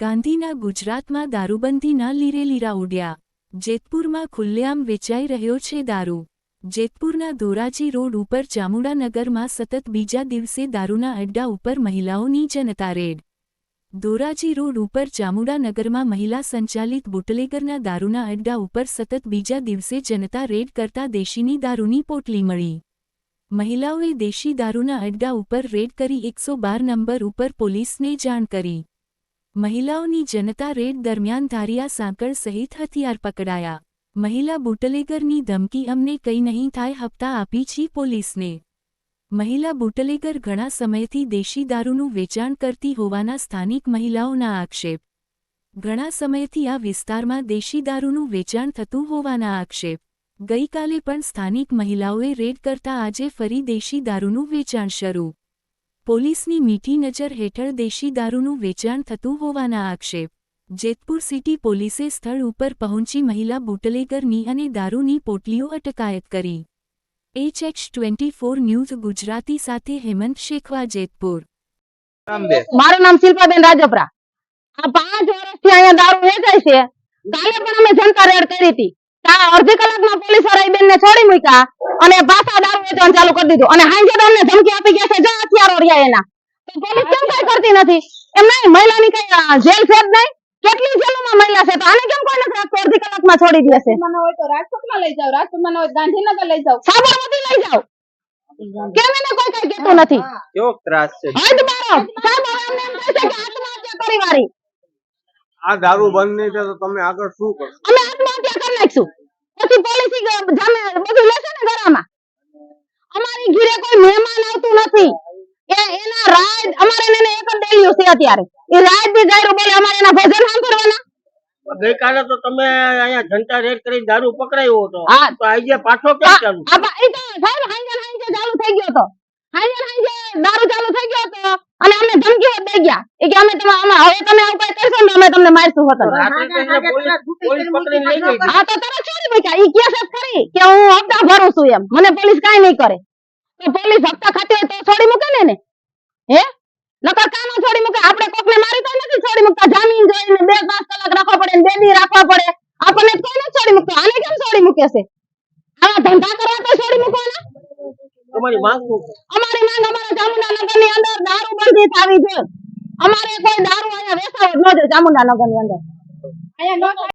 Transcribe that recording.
ગાંધીના ગુજરાતમાં દારૂબંધીના લીરેલીરા ઉડ્યા। જેતપુરમાં ખુલ્લેઆમ વેચાઈ રહ્યો છે દારૂ। જેતપુરના ધોરાજી રોડ ઉપર ચામુંડાનગરમાં સતત બીજા દિવસે દારૂના અડ્ડા ઉપર મહિલાઓની જનતા રેડ। ધોરાજી રોડ ઉપર ચામુંડાનગરમાં મહિલા સંચાલિત બુટલેગરના દારૂના અડ્ડા ઉપર સતત બીજા દિવસે જનતા રેડ કરતા દેશીની દારૂની પોટલી મળી। મહિલાઓએ દેશી દારૂના અડ્ડા ઉપર રેડ કરી 112 નંબર ઉપર પોલીસને જાણ કરી। મહિલાઓની જનતા રેડ દરમિયાન ધારિયા સાંકળ સહિત હથિયાર પકડાયા। મહિલા બુટલેગરની ધમકી અમને કંઈ નહીં થાય હપ્તા આપી છી પોલીસને। મહિલા બુટલેગર ઘણા સમયથી દેશી દારૂનું વેચાણ કરતી હોવાના સ્થાનિક મહિલાઓના આક્ષેપ। ઘણા સમયથી આ વિસ્તારમાં દેશી દારૂનું વેચાણ થતું હોવાના આક્ષેપ। ગઈકાલે પણ સ્થાનિક મહિલાઓએ રેડ કરતા આજે ફરી દેશી દારૂનું વેચાણ શરૂ। પોલીસની મીઠી નજર હેઠળ દેશી દારૂનું વેચાણ થતું હોવાના આક્ષેપ। જેતપુર સિટી પોલીસે સ્થળ ઉપર પહોંચી મહિલા બુટલેગરની અને દારૂની પોટલીઓ અટકાયત કરી। HX24 ન્યૂઝ ગુજરાતી સાથે હેમંત શેખવા, જેતપુર। મારું નામ શિલ્પાબેન રાજપરા। આ 5 વર્ષથી અહીંયા દારૂ વેચાય છે। કાલે પણ અમે જનતા રેડ કરી હતી। અડધી કલાકમાં પોલીસ વાળા બેનને છોડી મૂક્યા અને પાછા દારૂ વેચવાનું ચાલુ કરી દીધું અને હાંજે અમને ધમકી આપી ગયા છે જો હથિયારો રહ્યા એના। તો પોલીસ કેમ કઈ કરતી નથી? એમ નહીં, મહિલાની કઈ જેલ છે જ નહીં? કેટલી જેલોમાં મહિલા છે તો આને કેમ કોઈ નથી રાખતો? અડધી કલાકમાં છોડી દે છે। હોય તો રાજકોટમાં લઈ જાવ, રાજકોટમાં હોય ગાંધીનગર લઈ જાવ, સાબરમતી લઈ જાવ, કેમ એને કોઈ કઈ કહેતું નથી? કેવો ત્રાસ છે? હદ મારો સાહેબ, અમને એમ કહે છે કે આત્મહત્યા કરી વારી। આ દારૂ બંધ નહીં થાય તો તમે આગળ શું કરશો? અમે આત્મહત્યા કરી નાખશું। પછી પોલીસ જામે બધું લેશે ને ગળામાં। અમારી ઘરે કોઈ મહેમાન આવતું નથી કે એના રાજ અમારે એને એક જ ડેલિયું છે અત્યારે એ રાજ બી ગાયરો બોલે અમારે એના ભજન સાંભળવાના। ગઈકાલે તો તમે અહીંયા જનતા રેડ કરી દારૂ પકડાયો હતો, હા તો આજે પાછો કેમ ચાલુ? એ તો સાહેબ હાંજે ચાલુ થઈ ગયો હતો। હાંજે દારૂ ચાલુ થઈ ગયો હતો અને અમને ધમકીઓ દઈ ગયા કે અમે હવે તમે આવું કઈ કરશો ને અમે તમને મારશું હોતન। પોલીસ પકડીને લઈ ગઈ। હા તો તરત છોડી મૂક્યા। ઈ કે છે ખરી કે હું હપ્તા ભરું છું એમ, મને પોલીસ કાઈ નહીં કરે। તો પોલીસ હપ્તા ખાતી હોય તો છોડી મૂકે ને હે? નકર કાનો છોડી મૂકે? આપણે કોકને મારી તો નથી છોડી મૂકતા। જામીન જોઈને 2-5 કલાક રાખવા પડે ને 2 દી રાખવા પડે। આપણને કોઈ નથી છોડી મૂકતો, આને કેમ છોડી મૂકે છે? આવા ધંધા કરવા તો છોડી મૂકવાના। તમારી માંગ શું છે? અમારી માંગ અમારા ચામુંડાનગરની અંદર દારૂ બંધી થવી જોઈએ। અમારે કોઈ દારૂ અહીંયા વેચાવો જ ન જોઈએ ચામુંડાનગરની અંદર। અહીંયા